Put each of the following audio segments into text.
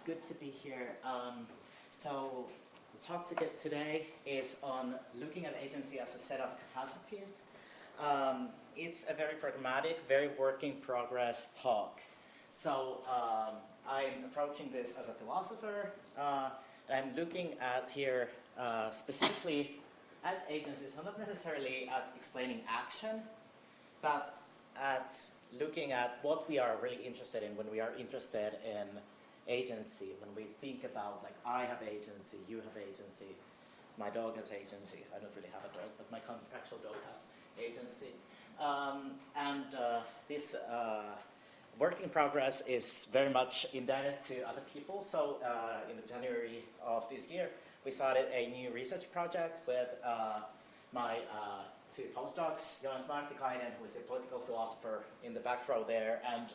Good to be here. So the talk today is on looking at agency as a set of capacities. It's a very pragmatic, very work in progress talk. So I'm approaching this as a philosopher. I'm looking at here specifically at agencies, so not necessarily at explaining action, but at looking at what we are really interested in when we are interested in agency, when we think about, like, I have agency, you have agency, my dog has agency. I don't really have a dog, but my counterfactual dog has agency. This work in progress is very much indebted to other people. So in January of this year, we started a new research project with my two postdocs, Jonas Martikainen, who is a political philosopher in the back row there, and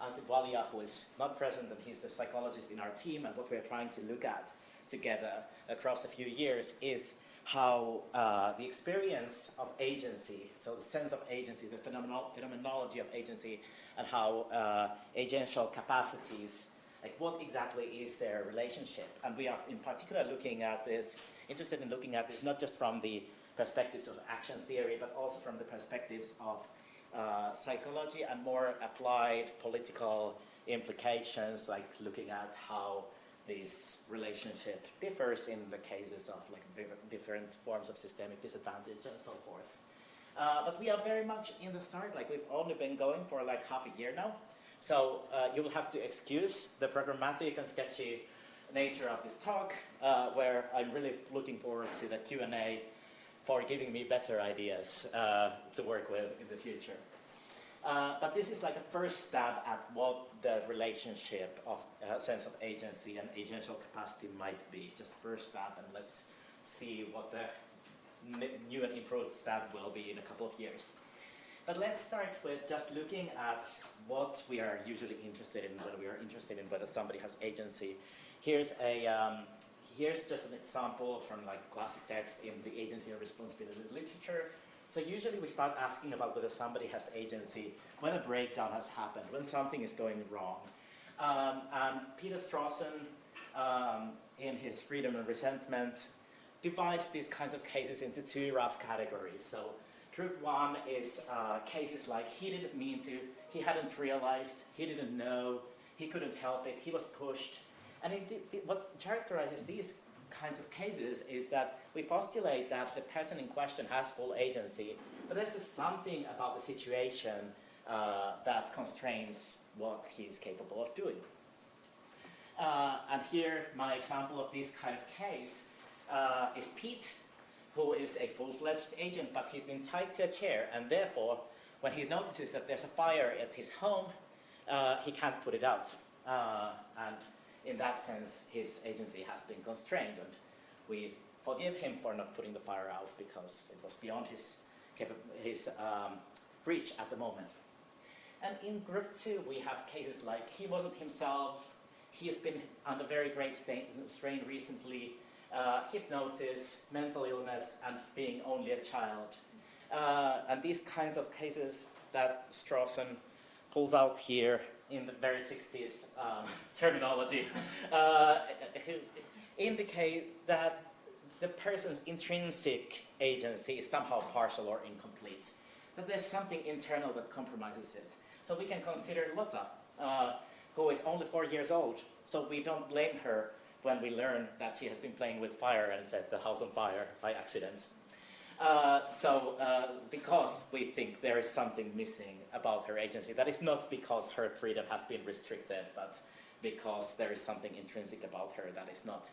Anssi Walia, who is not present, and he's the psychologist in our team. And what we're trying to look at together across a few years is how the experience of agency, so the sense of agency, the phenomenology of agency, and how agential capacities, like what exactly is their relationship. And we are in particular looking at this, interested in looking at this not just from the perspectives of action theory, but also from the perspectives of psychology and more applied political implications, like looking at how this relationship differs in the cases of like different forms of systemic disadvantage and so forth. But we are very much in the start, like we've only been going for like half a year now. So you will have to excuse the programmatic and sketchy nature of this talk, where I'm really looking forward to the Q&A for giving me better ideas to work with in the future. But this is like a first stab at what the relationship of sense of agency and agential capacity might be. Just first stab, and let's see what the new and improved stab will be in a couple of years. But let's start with just looking at what we are usually interested in when we are interested in whether somebody has agency. Here's just an example from like classic text in the agency and responsibility literature. So usually we start asking about whether somebody has agency when a breakdown has happened, when something is going wrong. And Peter Strawson, in his Freedom and Resentment, divides these kinds of cases into two rough categories. So group one is cases like he didn't mean to, he hadn't realized, he didn't know, he couldn't help it, he was pushed. And what characterizes these kinds of cases is that we postulate that the person in question has full agency, but there's just something about the situation that constrains what he's capable of doing. And here, my example of this kind of case is Pete, who is a full-fledged agent, but he's been tied to a chair, and therefore, when he notices that there's a fire at his home, he can't put it out. And in that sense, his agency has been constrained, and we forgive him for not putting the fire out because it was beyond his reach at the moment. And in group two, we have cases like he wasn't himself, he's been under very great strain recently, hypnosis, mental illness, and being only a child. And these kinds of cases that Strawson pulls out here in the very 60s terminology indicate that the person's intrinsic agency is somehow partial or incomplete, that there's something internal that compromises it. So we can consider Lotta, who is only 4 years old, so we don't blame her when we learn that she has been playing with fire and set the house on fire by accident. Because we think there is something missing about her agency. That is not because her freedom has been restricted, but because there is something intrinsic about her that is not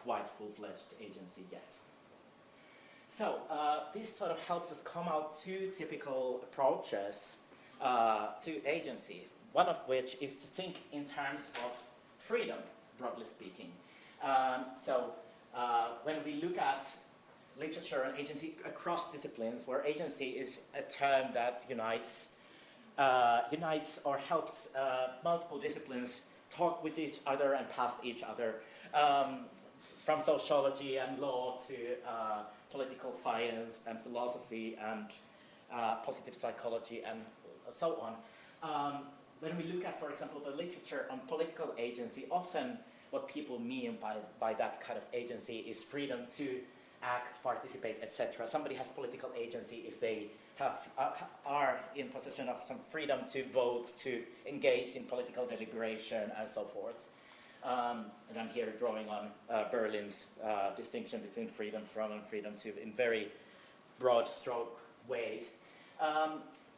quite full-fledged agency yet. So this sort of helps us come out two typical approaches to agency, one of which is to think in terms of freedom, broadly speaking. When we look at literature and agency across disciplines, where agency is a term that unites or helps multiple disciplines talk with each other and past each other, from sociology and law to political science and philosophy and positive psychology and so on. when we look at, for example, the literature on political agency, often what people mean by that kind of agency is freedom to act, participate, etc. Somebody has political agency if they are in possession of some freedom to vote, to engage in political deliberation, and so forth. And I'm here drawing on Berlin's distinction between freedom from and freedom to in very broad stroke ways.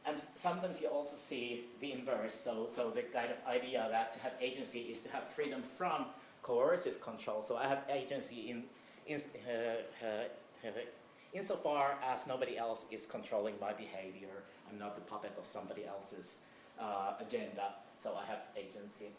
And sometimes you also see the inverse, so the kind of idea that to have agency is to have freedom from coercive control. So I have agency insofar as nobody else is controlling my behavior. I'm not the puppet of somebody else's agenda, so I have agency.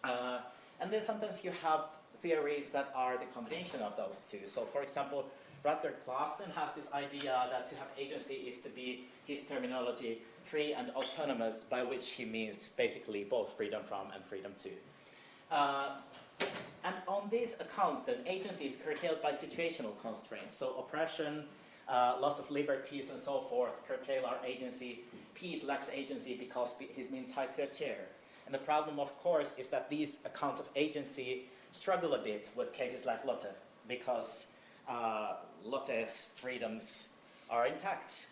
And then sometimes you have theories that are the combination of those two. So for example, Rutger Claassen has this idea that to have agency is to be, his terminology, free and autonomous, by which he means basically both freedom from and freedom to. And on these accounts, then, agency is curtailed by situational constraints. So oppression, loss of liberties, and so forth curtail our agency. Pete lacks agency because he's been tied to a chair. And the problem, of course, is that these accounts of agency struggle a bit with cases like Lotte, because Lotte's freedoms are intact.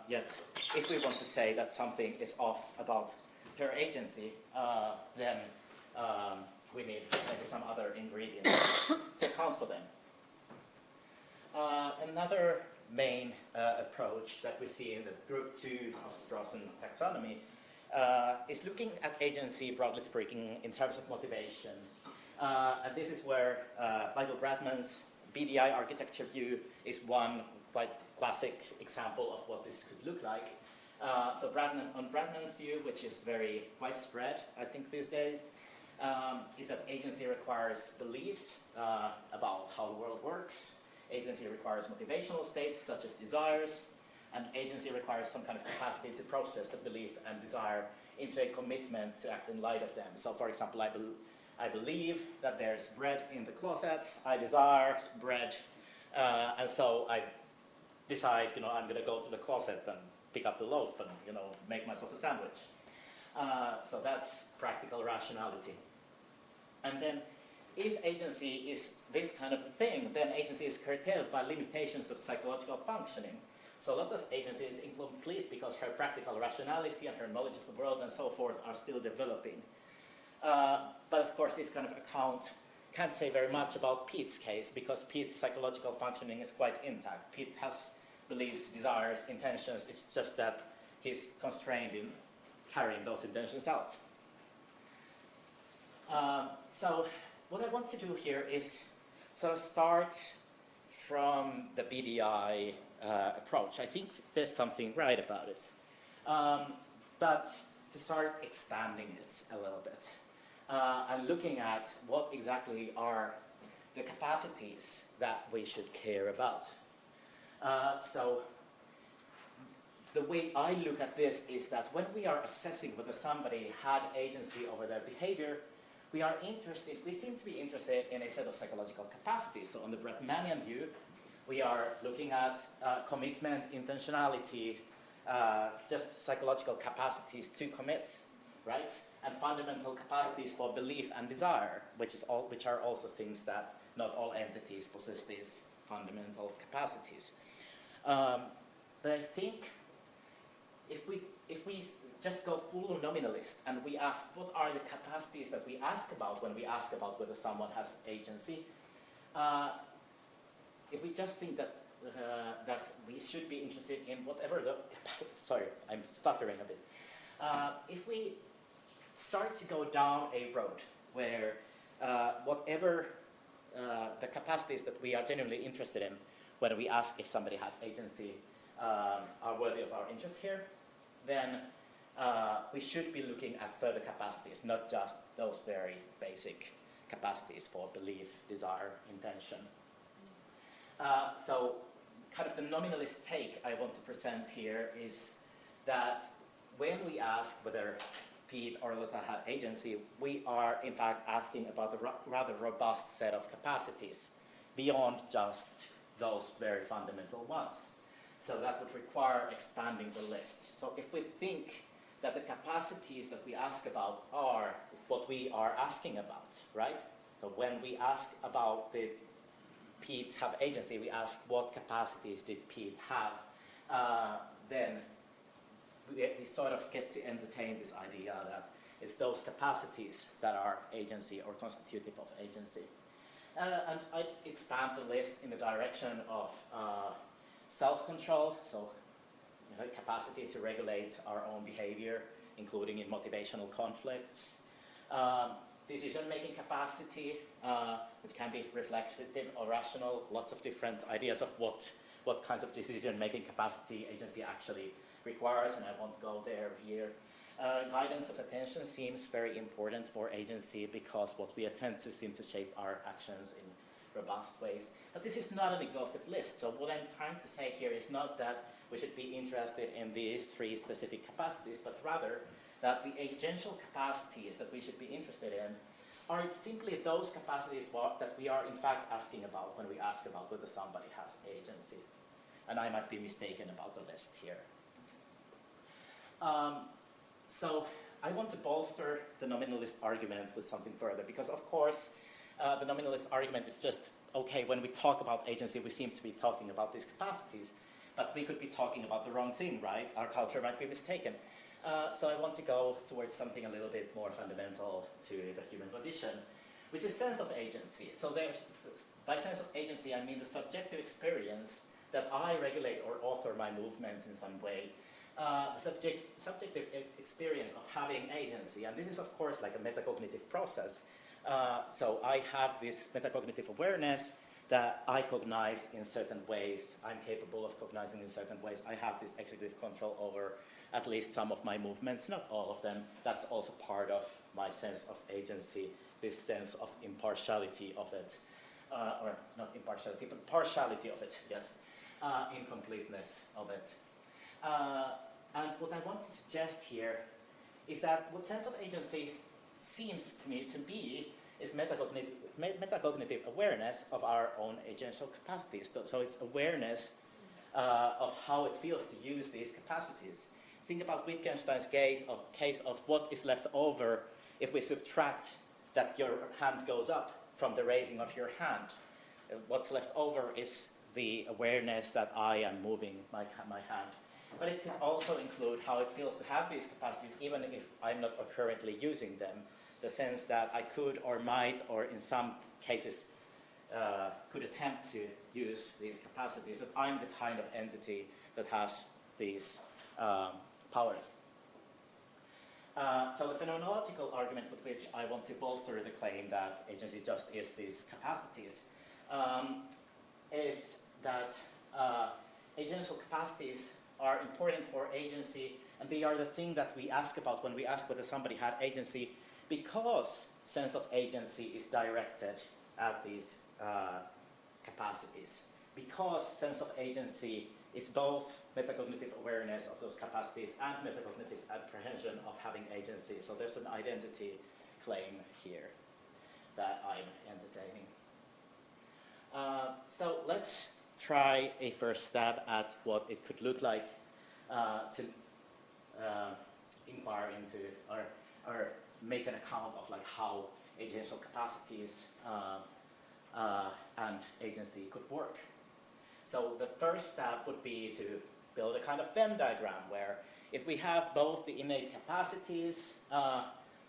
Yet, if we want to say that something is off about her agency, then we need maybe some other ingredients to account for them. Another main approach that we see in the group 2 of Strawson's taxonomy is looking at agency, broadly speaking, in terms of motivation. And this is where Michael Bradman's BDI architecture view is one quite classic example of what this could look like. So on Bradman's view, which is very widespread, I think these days, is that agency requires beliefs about how the world works. Agency requires motivational states such as desires, and agency requires some kind of capacity to process the belief and desire into a commitment to act in light of them. So for example, I believe that there's bread in the closet, I desire bread, and so I decide, I'm going to go to the closet and pick up the loaf and, make myself a sandwich. So that's practical rationality. And then if agency is this kind of thing, then agency is curtailed by limitations of psychological functioning. So Lotte's agency is incomplete because her practical rationality and her knowledge of the world and so forth are still developing. But of course, this kind of account can't say very much about Pete's case because Pete's psychological functioning is quite intact. Pete has beliefs, desires, intentions. It's just that he's constrained in carrying those intentions out. So what I want to do here is sort of start from the BDI approach. I think there's something right about it. But to start expanding it a little bit and looking at what exactly are the capacities that we should care about. So the way I look at this is that when we are assessing whether somebody had agency over their behavior, we seem to be interested in a set of psychological capacities. So on the Bradmanian view, we are looking at commitment, intentionality, just psychological capacities to commit, right? And fundamental capacities for belief and desire, which are also things that not all entities possess these fundamental capacities. But I think if we just go full nominalist and we ask what are the capacities that we ask about when we ask about whether someone has agency, if we just think that we should be interested in whatever the sorry, I'm stuttering a bit. If we start to go down a road where whatever the capacities that we are genuinely interested in, when we ask if somebody had agency, are worthy of our interest here, then we should be looking at further capacities, not just those very basic capacities for belief, desire, intention. So kind of the nominalist take I want to present here is that when we ask whether Pete or Lotte had agency, we are in fact asking about a rather robust set of capacities beyond just those very fundamental ones. So that would require expanding the list. So if we think that the capacities that we ask about are what we are asking about, right? So when we ask about did Pete have agency, we ask what capacities did Pete have, then we sort of get to entertain this idea that it's those capacities that are agency or constitutive of agency. And I'd expand the list in the direction of self-control, so capacity to regulate our own behavior, including in motivational conflicts. Decision-making capacity, which can be reflective or rational, lots of different ideas of what kinds of decision-making capacity agency actually requires, and I won't go there here. Guidance of attention seems very important for agency because what we attend to seems to shape our actions in robust ways. But this is not an exhaustive list, so what I'm trying to say here is not that we should be interested in these three specific capacities, but rather that the agential capacities that we should be interested in are simply those capacities that we are in fact asking about when we ask about whether somebody has agency. And I might be mistaken about the list here. So I want to bolster the nominalist argument with something further, because of course the nominalist argument is just, okay, when we talk about agency, we seem to be talking about these capacities, but we could be talking about the wrong thing, right? Our culture might be mistaken. So I want to go towards something a little bit more fundamental to the human condition, which is sense of agency. So by sense of agency, I mean the subjective experience that I regulate or author my movements in some way. Subjective experience of having agency, and this is of course like a metacognitive process. So I have this metacognitive awareness that I cognize in certain ways. I'm capable of cognizing in certain ways. I have this executive control over at least some of my movements, not all of them. That's also part of my sense of agency, this sense of impartiality of it, or not impartiality, but partiality of it, yes, incompleteness of it. And what I want to suggest here is that what sense of agency seems to me to be is metacognitive awareness of our own agential capacities. So it's awareness of how it feels to use these capacities. Think about Wittgenstein's case of what is left over if we subtract that your hand goes up from the raising of your hand. What's left over is the awareness that I am moving my hand. But it can also include how it feels to have these capacities, even if I'm not currently using them. The sense that I could or might, or in some cases, could attempt to use these capacities, that I'm the kind of entity that has these powers. So the phenomenological argument with which I want to bolster the claim that agency just is these capacities is that agential capacities are important for agency, and they are the thing that we ask about when we ask whether somebody had agency, because sense of agency is directed at these capacities. Because sense of agency is both metacognitive awareness of those capacities and metacognitive apprehension of having agency. So there's an identity claim here that I'm entertaining. So let's try a first stab at what it could look like to inquire into or make an account of like how agential capacities and agency could work. So the first step would be to build a kind of Venn diagram where if we have both the innate capacities,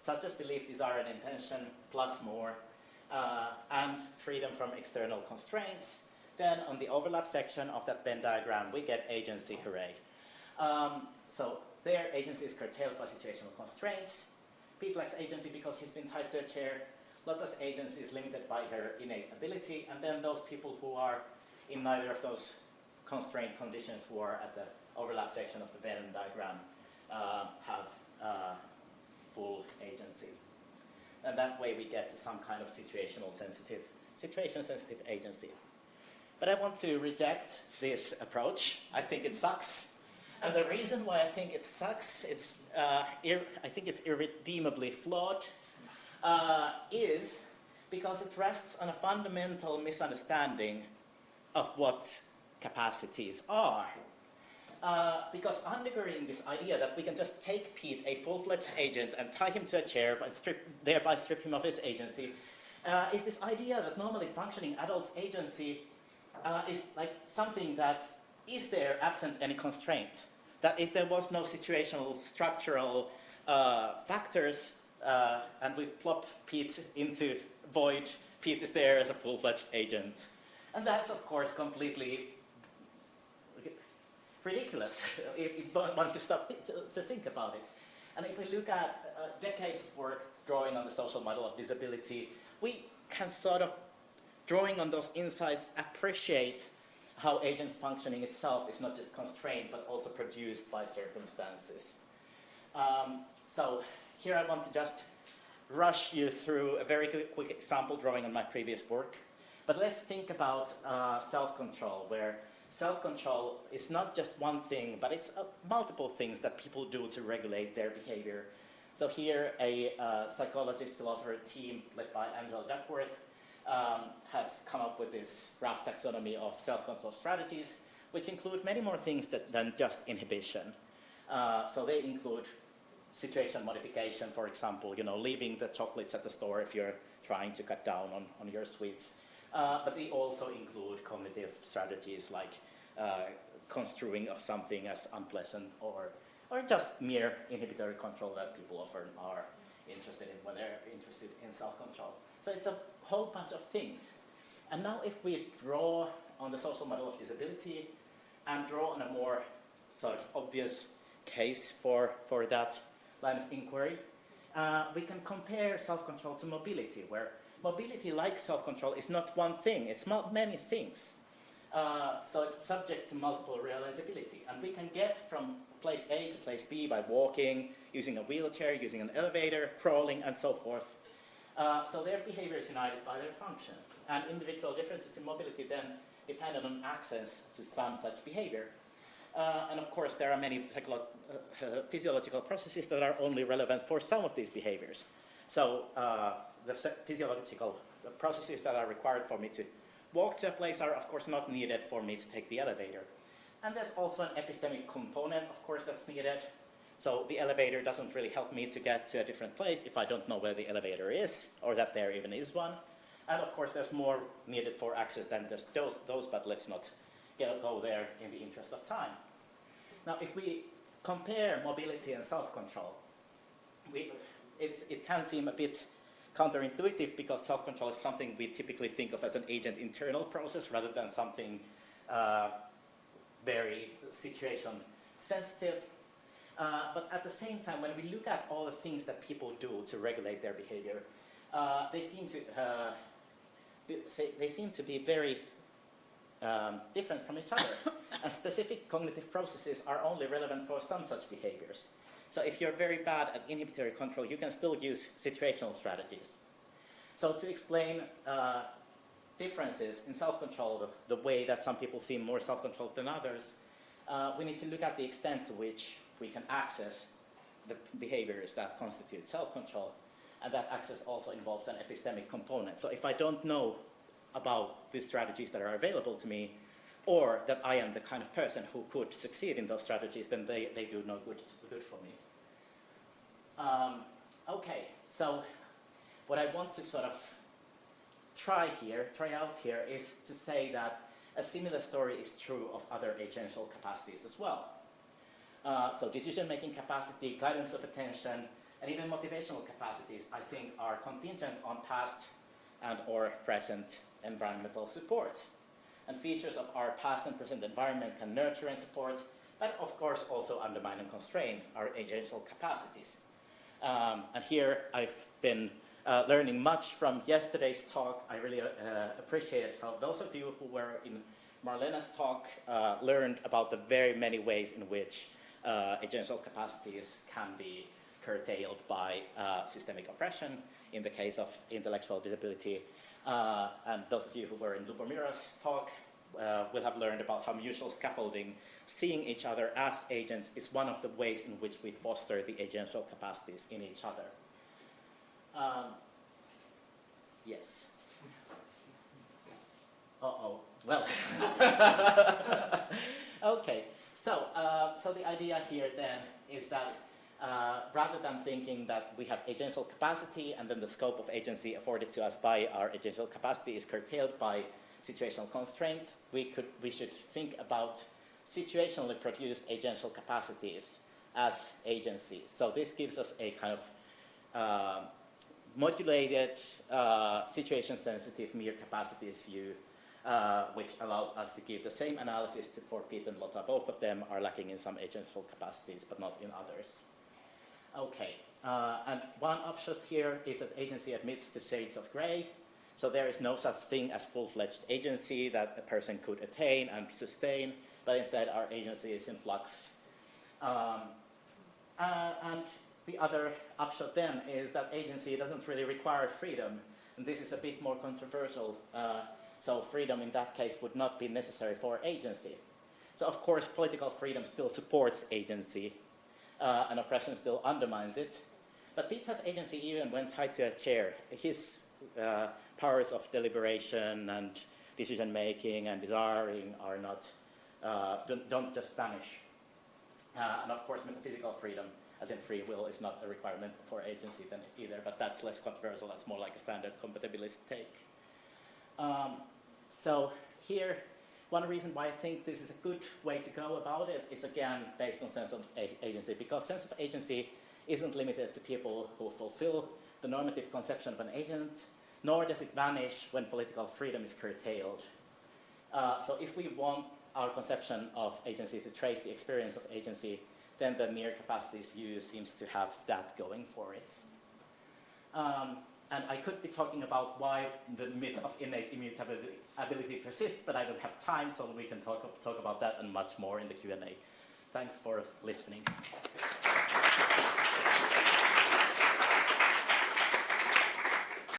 such as belief, desire, and intention, plus more, and freedom from external constraints, then on the overlap section of that Venn diagram, we get agency, hooray. So there, agency is curtailed by situational constraints. Pete lacks agency because he's been tied to a chair. Lotta's agency is limited by her innate ability, and then those people who are in neither of those constraint conditions who are at the overlap section of the Venn diagram have full agency. And that way we get to some kind of situation-sensitive agency. But I want to reject this approach. I think it sucks. And the reason why I think it sucks, I think it's irredeemably flawed, is because it rests on a fundamental misunderstanding of what capacities are. because undergirding this idea that we can just take Pete, a full-fledged agent, and tie him to a chair, but thereby strip him of his agency, is this idea that normally functioning adults' agency is like something that is there absent any constraint. That if there was no situational, structural factors, and we plop Pete into void, Pete is there as a full-fledged agent. And that's, of course, completely ridiculous if once you stop to think about it. And if we look at decades of work drawing on the social model of disability, we can sort of, drawing on those insights, appreciate how agents functioning itself is not just constrained, but also produced by circumstances. So here I want to just rush you through a very quick example drawing on my previous work. But let's think about self-control, where self-control is not just one thing, but it's multiple things that people do to regulate their behavior. So here a psychologist, philosopher team led by Angela Duckworth has come up with this rough taxonomy of self-control strategies, which include many more things than just inhibition. So they include situation modification, for example, leaving the chocolates at the store if you're trying to cut down on your sweets. But they also include cognitive strategies like construing of something as unpleasant or just mere inhibitory control that people often are interested in when they're interested in self-control. So it's a whole bunch of things. And now if we draw on the social model of disability and draw on a more sort of obvious case for that line of inquiry, we can compare self-control to mobility, where mobility, like self-control, is not one thing, it's many things. So it's subject to multiple realizability. And we can get from place A to place B by walking, using a wheelchair, using an elevator, crawling, and so forth. So their behavior is united by their function. And individual differences in mobility then depend on access to some such behavior. And of course, there are many physiological processes that are only relevant for some of these behaviors. So the physiological processes that are required for me to walk to a place are, of course, not needed for me to take the elevator. And there's also an epistemic component, of course, that's needed. So the elevator doesn't really help me to get to a different place if I don't know where the elevator is, or that there even is one. And of course, there's more needed for access than just those, but let's not go there in the interest of time. Now, if we compare mobility and self-control, it can seem a bit counterintuitive because self-control is something we typically think of as an agent internal process rather than something very situation sensitive. But at the same time, when we look at all the things that people do to regulate their behavior, they seem to be very different from each other. And specific cognitive processes are only relevant for some such behaviors. So if you're very bad at inhibitory control, you can still use situational strategies. So to explain differences in self-control, the way that some people seem more self-controlled than others, we need to look at the extent to which we can access the behaviors that constitute self-control. And that access also involves an epistemic component. So if I don't know about the strategies that are available to me, or that I am the kind of person who could succeed in those strategies, then they do no good for me. Okay, so what I want to sort of try out here is to say that a similar story is true of other agential capacities as well. So decision-making capacity, guidance of attention, and even motivational capacities, I think, are contingent on past and or present environmental support. And features of our past and present environment can nurture and support, but of course also undermine and constrain our agential capacities. And here I've been learning much from yesterday's talk. I really appreciate how those of you who were in Marlena's talk learned about the very many ways in which agential capacities can be curtailed by systemic oppression in the case of intellectual disability. And those of you who were in Lubomira's talk will have learned about how mutual scaffolding, seeing each other as agents, is one of the ways in which we foster the agential capacities in each other. Yes. Uh-oh. Well. Okay. So the idea here then is that rather than thinking that we have agential capacity and then the scope of agency afforded to us by our agential capacity is curtailed by situational constraints, we should think about situationally produced agential capacities as agency. So this gives us a kind of modulated, situation-sensitive mere capacities view, which allows us to give the same analysis for Pete and Lotta. Both of them are lacking in some agential capacities, but not in others. Okay, and one upshot here is that agency admits the shades of gray. So there is no such thing as full-fledged agency that a person could attain and sustain, but instead our agency is in flux. And the other upshot then is that agency doesn't really require freedom, and this is a bit more controversial. So freedom in that case would not be necessary for agency. So of course political freedom still supports agency, and oppression still undermines it. But Pete has agency even when tied to a chair. His powers of deliberation and decision making and desiring are not don't just vanish. And of course metaphysical freedom, as in free will, is not a requirement for agency then either, but that's less controversial. That's more like a standard compatibilist take. So here, one reason why I think this is a good way to go about it is again based on sense of agency, because sense of agency isn't limited to people who fulfill the normative conception of an agent, nor does it vanish when political freedom is curtailed. So if we want our conception of agency to trace the experience of agency, then the mere capacities view seems to have that going for it. And I could be talking about why the myth of innate immutability persists, but I don't have time, so we can talk about that and much more in the Q&A. Thanks for listening.